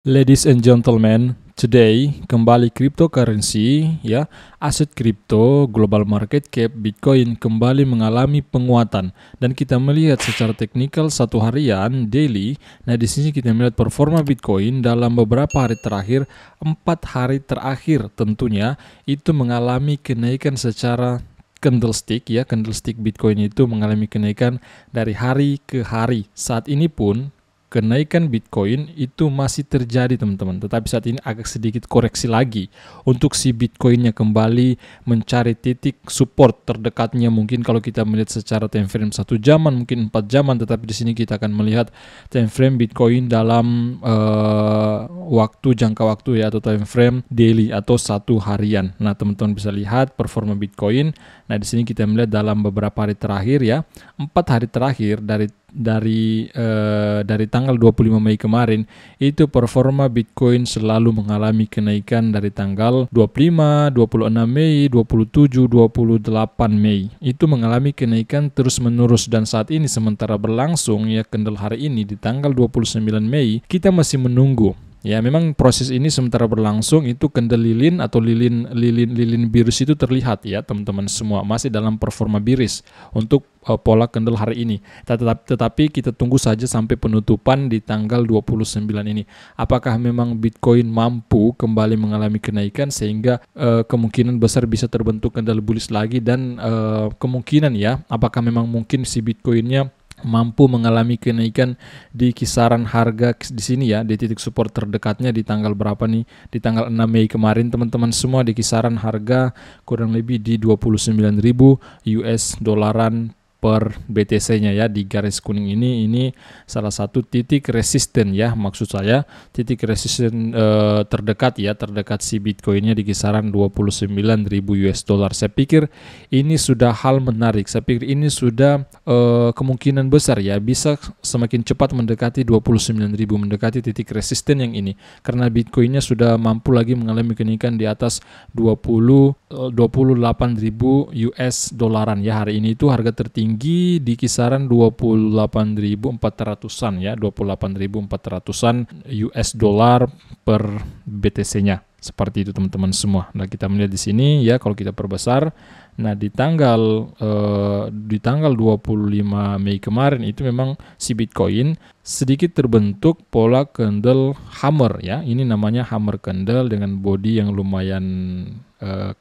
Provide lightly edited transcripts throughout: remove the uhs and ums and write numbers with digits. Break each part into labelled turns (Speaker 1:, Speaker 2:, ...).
Speaker 1: Ladies and gentlemen, today kembali cryptocurrency ya, aset kripto, global market cap Bitcoin kembali mengalami penguatan dan kita melihat secara teknikal satu harian daily. Nah, di sini kita melihat performa Bitcoin dalam beberapa hari terakhir, 4 hari terakhir tentunya itu mengalami kenaikan secara candlestick ya, candlestick Bitcoin itu mengalami kenaikan dari hari ke hari. Saat ini pun kenaikan Bitcoin itu masih terjadi teman-teman, tetapi saat ini agak sedikit koreksi lagi untuk si Bitcoinnya kembali mencari titik support terdekatnya. Mungkin kalau kita melihat secara time frame 1 jaman, mungkin 4 jaman, tetapi di sini kita akan melihat time frame Bitcoin dalam jangka waktu ya, atau time frame daily atau 1 harian. Nah, teman-teman bisa lihat performa Bitcoin. Nah, di sini kita melihat dalam beberapa hari terakhir ya, 4 hari terakhir dari tanggal 25 Mei kemarin itu performa Bitcoin selalu mengalami kenaikan dari tanggal 25, 26 Mei, 27, 28 Mei. Itu mengalami kenaikan terus-menerus dan saat ini sementara berlangsung ya, candle hari ini di tanggal 29 Mei kita masih menunggu. Ya, memang proses ini sementara berlangsung itu candle lilin atau lilin bearish itu terlihat ya teman-teman semua, masih dalam performa bearish untuk pola candle hari ini. Tetapi kita tunggu saja sampai penutupan di tanggal 29 ini. Apakah memang Bitcoin mampu kembali mengalami kenaikan sehingga kemungkinan besar bisa terbentuk candle bullish lagi, dan kemungkinan ya, apakah memang mungkin si Bitcoinnya mampu mengalami kenaikan di kisaran harga di sini ya, di titik support terdekatnya di tanggal berapa nih, di tanggal 6 Mei kemarin teman-teman semua, di kisaran harga kurang lebih di 29.000 US dolaran per BTC-nya ya, di garis kuning ini salah satu titik resisten ya, maksud saya titik resisten terdekat si Bitcoinnya di kisaran 29.000 US dollar. Saya pikir ini sudah hal menarik, saya pikir ini sudah kemungkinan besar ya bisa semakin cepat mendekati 29.000, mendekati titik resisten yang ini, karena Bitcoinnya sudah mampu lagi mengalami kenaikan di atas 28.000 US dolaran ya. Hari ini itu harga tertinggi di kisaran 28.400-an ya, 28.400-an US dollar per BTC-nya. Seperti itu teman-teman semua. Nah, kita melihat di sini ya, kalau kita perbesar, nah di tanggal 25 Mei kemarin itu memang si Bitcoin sedikit terbentuk pola candle hammer ya. Ini namanya hammer candle dengan body yang lumayan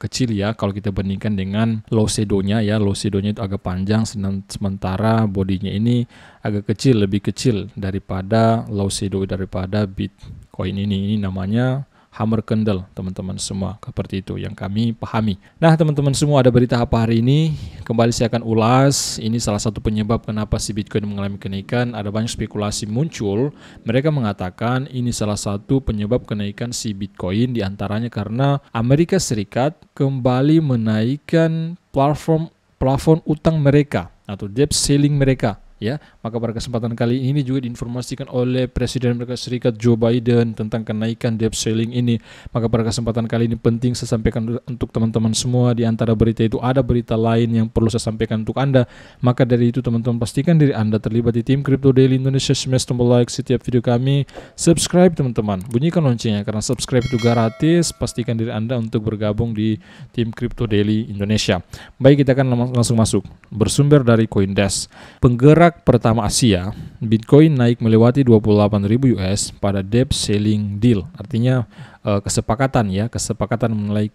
Speaker 1: kecil ya, kalau kita bandingkan dengan low shadow-nya ya. Low shadow-nya itu agak panjang, sementara bodinya ini agak kecil, lebih kecil daripada low shadow daripada Bitcoin ini. Ini namanya hammer candle teman-teman semua, seperti itu yang kami pahami. Nah teman-teman semua, ada berita apa hari ini? Kembali saya akan ulas. Ini salah satu penyebab kenapa si Bitcoin mengalami kenaikan. Ada banyak spekulasi muncul, mereka mengatakan ini salah satu penyebab kenaikan si Bitcoin, diantaranya karena Amerika Serikat kembali menaikkan plafon utang mereka atau debt ceiling mereka ya. Maka pada kesempatan kali ini juga diinformasikan oleh Presiden Amerika Serikat Joe Biden tentang kenaikan debt ceiling ini. Maka pada kesempatan kali ini penting saya sampaikan untuk teman-teman semua. Di antara berita itu ada berita lain yang perlu saya sampaikan untuk Anda. Maka dari itu teman-teman, pastikan diri Anda terlibat di tim Crypto Daily Indonesia. Smash tombol like setiap video kami, subscribe teman-teman, bunyikan loncengnya karena subscribe itu gratis. Pastikan diri Anda untuk bergabung di tim Crypto Daily Indonesia. Baik, kita akan langsung masuk. Bersumber dari CoinDesk, penggerak pertama Asia, Bitcoin naik melewati 28.000 US pada debt ceiling deal. Artinya kesepakatan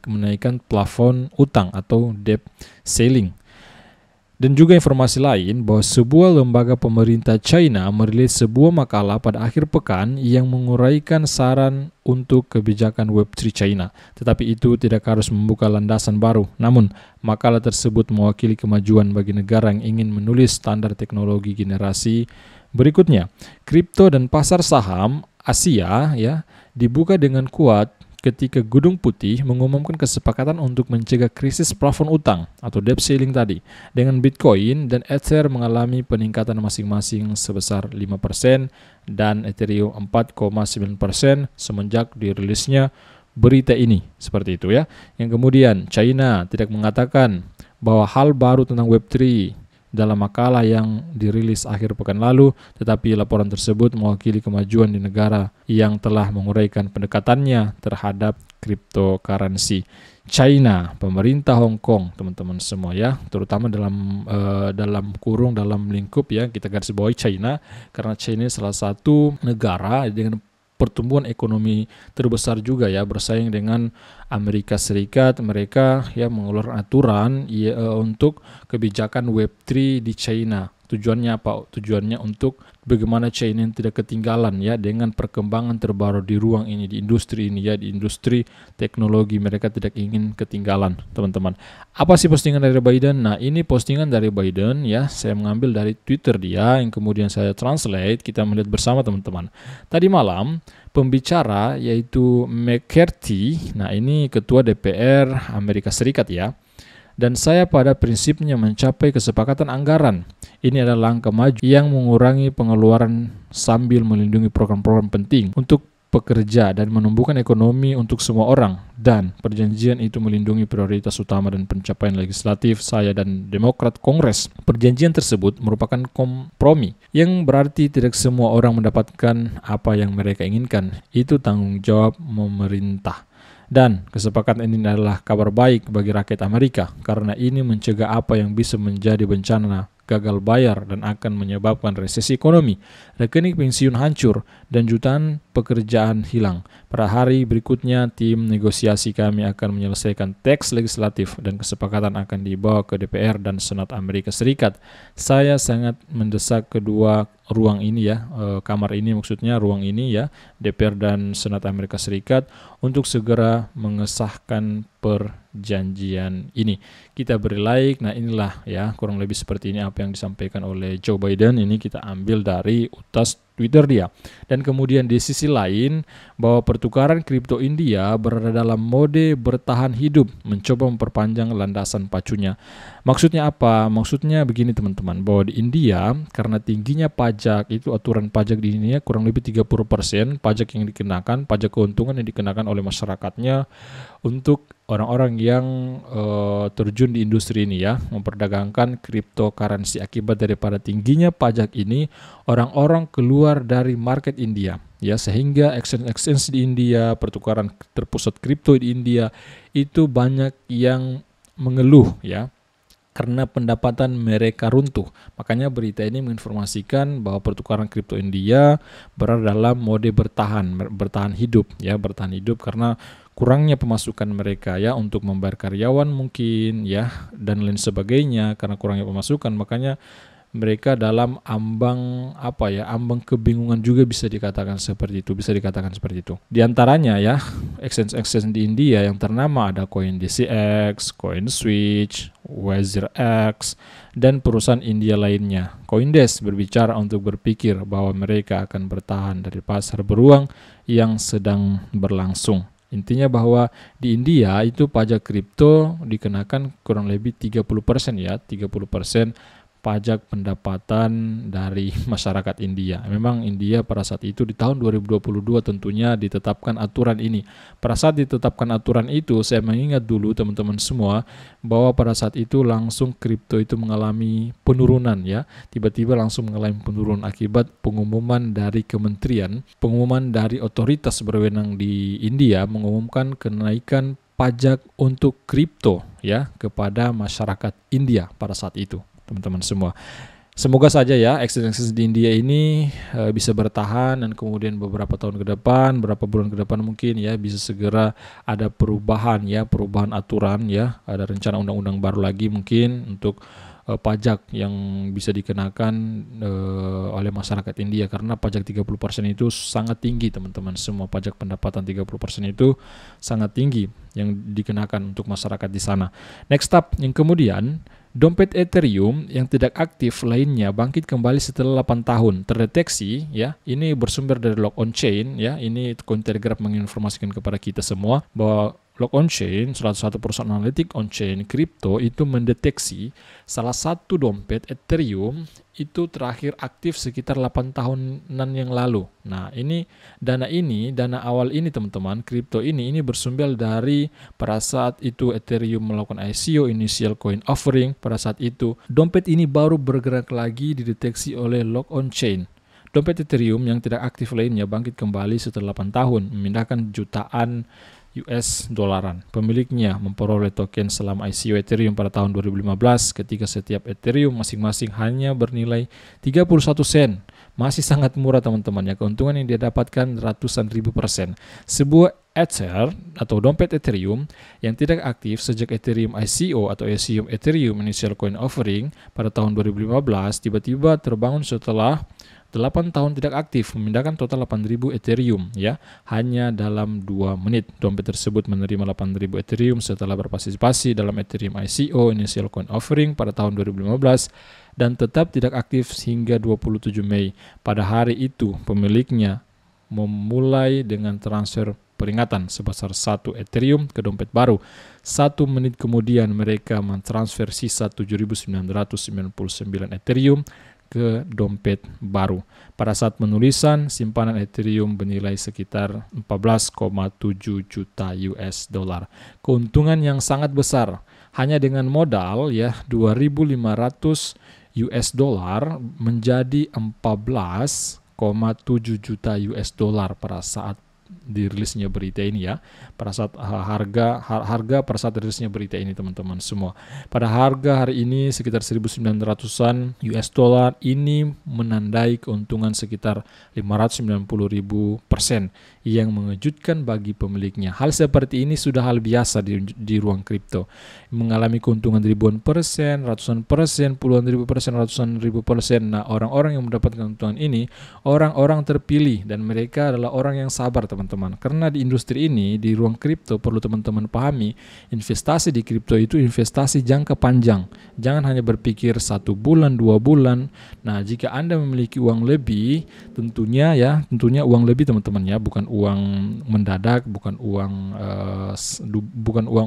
Speaker 1: menaikkan plafon utang atau debt ceiling. Dan juga informasi lain bahwa sebuah lembaga pemerintah China merilis sebuah makalah pada akhir pekan yang menguraikan saran untuk kebijakan Web3 China. Tetapi itu tidak harus membuka landasan baru. Namun, makalah tersebut mewakili kemajuan bagi negara yang ingin menulis standar teknologi generasi berikutnya. Kripto dan pasar saham Asia ya dibuka dengan kuat ketika Gedung Putih mengumumkan kesepakatan untuk mencegah krisis plafon utang atau debt ceiling tadi, dengan Bitcoin dan Ether mengalami peningkatan masing-masing sebesar 5% dan Ethereum 4,9% semenjak dirilisnya berita ini. Seperti itu ya. Yang kemudian China tidak mengatakan bahwa hal baru tentang Web3 dalam makalah yang dirilis akhir pekan lalu, tetapi laporan tersebut mewakili kemajuan di negara yang telah menguraikan pendekatannya terhadap cryptocurrency. China, pemerintah Hong Kong, teman-teman semua ya, terutama dalam lingkup ya, kita garis bawahi China, karena China salah satu negara dengan pertumbuhan ekonomi terbesar juga ya, bersaing dengan Amerika Serikat. Mereka ya mengeluarkan aturan untuk kebijakan Web3 di China. Tujuannya apa? Tujuannya untuk bagaimana China tidak ketinggalan ya dengan perkembangan terbaru di ruang ini, di industri ini ya, di industri teknologi. Mereka tidak ingin ketinggalan, teman-teman. Apa sih postingan dari Biden? Nah, ini postingan dari Biden ya, saya mengambil dari Twitter dia yang kemudian saya translate, kita melihat bersama teman-teman. Tadi malam pembicara yaitu McCarthy, nah ini ketua DPR Amerika Serikat ya. Dan saya pada prinsipnya mencapai kesepakatan anggaran. Ini adalah langkah maju yang mengurangi pengeluaran sambil melindungi program-program penting untuk pekerja dan menumbuhkan ekonomi untuk semua orang. Dan perjanjian itu melindungi prioritas utama dan pencapaian legislatif saya dan Demokrat Kongres. Perjanjian tersebut merupakan kompromi yang berarti tidak semua orang mendapatkan apa yang mereka inginkan. Itu tanggung jawab pemerintah. Dan kesepakatan ini adalah kabar baik bagi rakyat Amerika karena ini mencegah apa yang bisa menjadi bencana gagal bayar dan akan menyebabkan resesi ekonomi, rekening pensiun hancur, dan jutaan pekerjaan hilang. Pada hari berikutnya, tim negosiasi kami akan menyelesaikan teks legislatif dan kesepakatan akan dibawa ke DPR dan Senat Amerika Serikat. Saya sangat mendesak kedua ruang ini ya, kamar ini maksudnya ruang ini ya, DPR dan Senat Amerika Serikat untuk segera mengesahkan perjanjian ini. Kita beri like. Nah, inilah ya kurang lebih seperti ini apa yang disampaikan oleh Joe Biden. Ini kita ambil dari utas Twitter dia. Dan kemudian di sisi lain bahwa pertukaran kripto India berada dalam mode bertahan hidup, mencoba memperpanjang landasan pacunya. Maksudnya apa? Maksudnya begini teman-teman, bahwa di India karena tingginya pajak, itu aturan pajak di India kurang lebih 30% pajak yang dikenakan, pajak keuntungan yang dikenakan oleh masyarakatnya untuk orang-orang yang terjun di industri ini ya, memperdagangkan cryptocurrency. Akibat daripada tingginya pajak ini, orang-orang keluar dari market India ya, sehingga exchange di India, pertukaran terpusat kripto di India itu banyak yang mengeluh ya, karena pendapatan mereka runtuh. Makanya berita ini menginformasikan bahwa pertukaran kripto India berada dalam mode bertahan hidup ya, bertahan hidup karena kurangnya pemasukan mereka ya untuk membayar karyawan mungkin ya dan lain sebagainya. Karena kurangnya pemasukan, makanya mereka dalam ambang ambang kebingungan juga bisa dikatakan seperti itu. Di antaranya ya, exchange di India yang ternama ada CoinDCX, CoinSwitch, WazirX, dan perusahaan India lainnya. CoinDesk berbicara untuk berpikir bahwa mereka akan bertahan dari pasar beruang yang sedang berlangsung. Intinya bahwa di India itu pajak kripto dikenakan kurang lebih 30% ya, 30% pajak pendapatan dari masyarakat India. Memang India pada saat itu di tahun 2022 tentunya ditetapkan aturan ini. Pada saat ditetapkan aturan itu, saya mengingat dulu teman-teman semua bahwa pada saat itu langsung kripto itu mengalami penurunan ya. Tiba-tiba langsung mengalami penurunan akibat pengumuman dari kementerian, pengumuman dari otoritas berwenang di India mengumumkan kenaikan pajak untuk kripto ya kepada masyarakat India pada saat itu. Teman-teman semua, semoga saja ya exchange di India ini bisa bertahan dan kemudian beberapa tahun ke depan, beberapa bulan ke depan mungkin ya bisa segera ada perubahan aturan ya, ada rencana undang-undang baru lagi mungkin untuk pajak yang bisa dikenakan oleh masyarakat India, karena pajak 30% itu sangat tinggi teman-teman semua. Pajak pendapatan 30% itu sangat tinggi yang dikenakan untuk masyarakat di sana. Next up yang kemudian, dompet Ethereum yang tidak aktif lainnya bangkit kembali setelah 8 tahun. Terdeteksi ya, ini bersumber dari Lock On Chain ya. Ini Cointelegraph menginformasikan kepada kita semua bahwa Log On-Chain, salah satu perusahaan analitik on-chain kripto, itu mendeteksi salah satu dompet Ethereum itu terakhir aktif sekitar 8 tahunan yang lalu. Nah, dana awal ini teman-teman, kripto ini bersumber dari pada saat itu Ethereum melakukan ICO, Initial Coin Offering. Pada saat itu, dompet ini baru bergerak lagi dideteksi oleh Log On-Chain. Dompet Ethereum yang tidak aktif lainnya bangkit kembali setelah 8 tahun, memindahkan jutaan US dolaran. Pemiliknya memperoleh token selama ICO Ethereum pada tahun 2015 ketika setiap Ethereum masing-masing hanya bernilai 31 sen. Masih sangat murah teman-teman ya, keuntungan yang dia dapatkan ratusan ribu %. Sebuah Ether atau dompet Ethereum yang tidak aktif sejak Ethereum ICO atau Ethereum Initial Coin Offering pada tahun 2015 tiba-tiba terbangun setelah 8 tahun tidak aktif, memindahkan total 8.000 Ethereum ya, hanya dalam 2 menit. Dompet tersebut menerima 8.000 Ethereum setelah berpartisipasi dalam Ethereum ICO Initial Coin Offering pada tahun 2015 dan tetap tidak aktif hingga 27 Mei. Pada hari itu, pemiliknya memulai dengan transfer peringatan sebesar 1 Ethereum ke dompet baru. 1 menit kemudian mereka mentransfer sisa 7.999 Ethereum ke dompet baru. Pada saat penulisan, simpanan Ethereum bernilai sekitar 14,7 juta US dollar. Keuntungan yang sangat besar. Hanya dengan modal ya 2.500 US dollar menjadi 14,7 juta US dollar pada saat dirilisnya berita ini ya, pada saat harga pada saat dirilisnya berita ini teman-teman semua. Pada harga hari ini sekitar 1.900-an US dollar, ini menandai keuntungan sekitar 590.000% yang mengejutkan bagi pemiliknya. Hal seperti ini sudah hal biasa di ruang kripto. Mengalami keuntungan ribuan persen, ratusan persen, puluhan ribu persen, ratusan ribu persen. Nah, orang-orang yang mendapatkan keuntungan ini orang-orang terpilih dan mereka adalah orang yang sabar teman-teman. Karena di industri ini, di ruang kripto perlu teman-teman pahami, investasi di kripto itu investasi jangka panjang. Jangan hanya berpikir 1 bulan, 2 bulan. Nah, jika Anda memiliki uang lebih, tentunya uang lebih teman-teman ya, bukan uang mendadak, bukan uang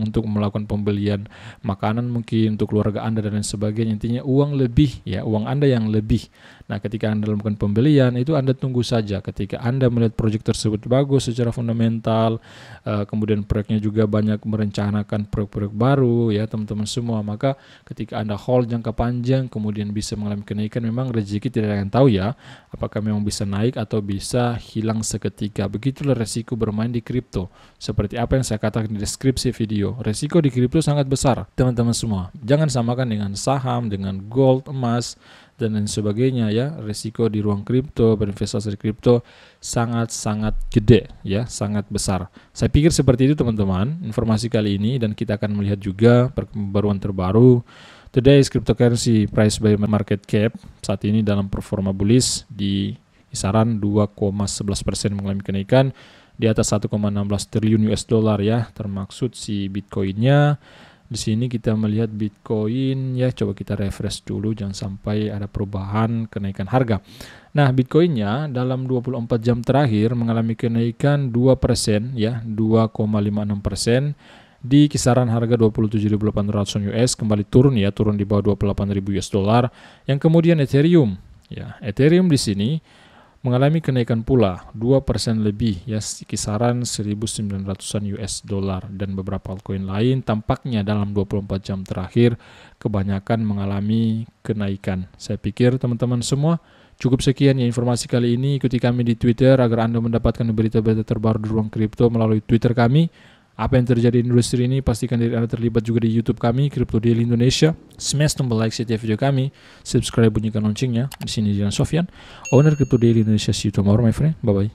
Speaker 1: untuk melakukan pembelian makanan mungkin untuk keluarga Anda dan lain sebagainya. Intinya uang lebih ya, uang Anda yang lebih. Nah, ketika Anda melakukan pembelian itu Anda tunggu saja. Ketika Anda melihat proyek tersebut bagus secara fundamental, kemudian proyeknya juga banyak merencanakan proyek-proyek baru ya teman-teman semua, maka ketika Anda hold jangka panjang kemudian bisa mengalami kenaikan, memang rezeki tidak ada yang tahu ya, apakah memang bisa naik atau bisa hilang seketika. Begitulah resiko bermain di kripto. Seperti apa yang saya katakan di deskripsi video, resiko di kripto sangat besar teman-teman semua. Jangan samakan dengan saham, dengan gold, emas dan lain sebagainya ya. Risiko di ruang kripto, berinvestasi di kripto sangat-sangat gede ya, sangat besar. Saya pikir seperti itu teman-teman informasi kali ini, dan kita akan melihat juga perkembangan terbaru. Today's cryptocurrency price by market cap saat ini dalam performa bullish di kisaran 2,11% mengalami kenaikan di atas 1,16 triliun US dollar ya, termaksud si Bitcoinnya. Di sini kita melihat Bitcoin ya, coba kita refresh dulu, jangan sampai ada perubahan kenaikan harga. Nah, Bitcoinnya dalam 24 jam terakhir mengalami kenaikan 2% ya, 2,56% di kisaran harga 27.800 US, kembali turun ya, turun di bawah 28.000 US dollar. Yang kemudian Ethereum ya, Ethereum di sini mengalami kenaikan pula 2% lebih ya, kisaran 1.900-an US dollar, dan beberapa altcoin lain tampaknya dalam 24 jam terakhir kebanyakan mengalami kenaikan. Saya pikir teman-teman semua cukup sekian ya informasi kali ini. Ikuti kami di Twitter agar Anda mendapatkan berita-berita terbaru di ruang kripto melalui Twitter kami. Apa yang terjadi di industri ini, pastikan diri Anda terlibat juga di YouTube kami, Crypto Daily Indonesia. Smash tombol like setiap video kami, subscribe, bunyikan loncengnya. Di sini Dian Sofyan, owner Crypto Daily Indonesia. See you tomorrow my friend, bye bye.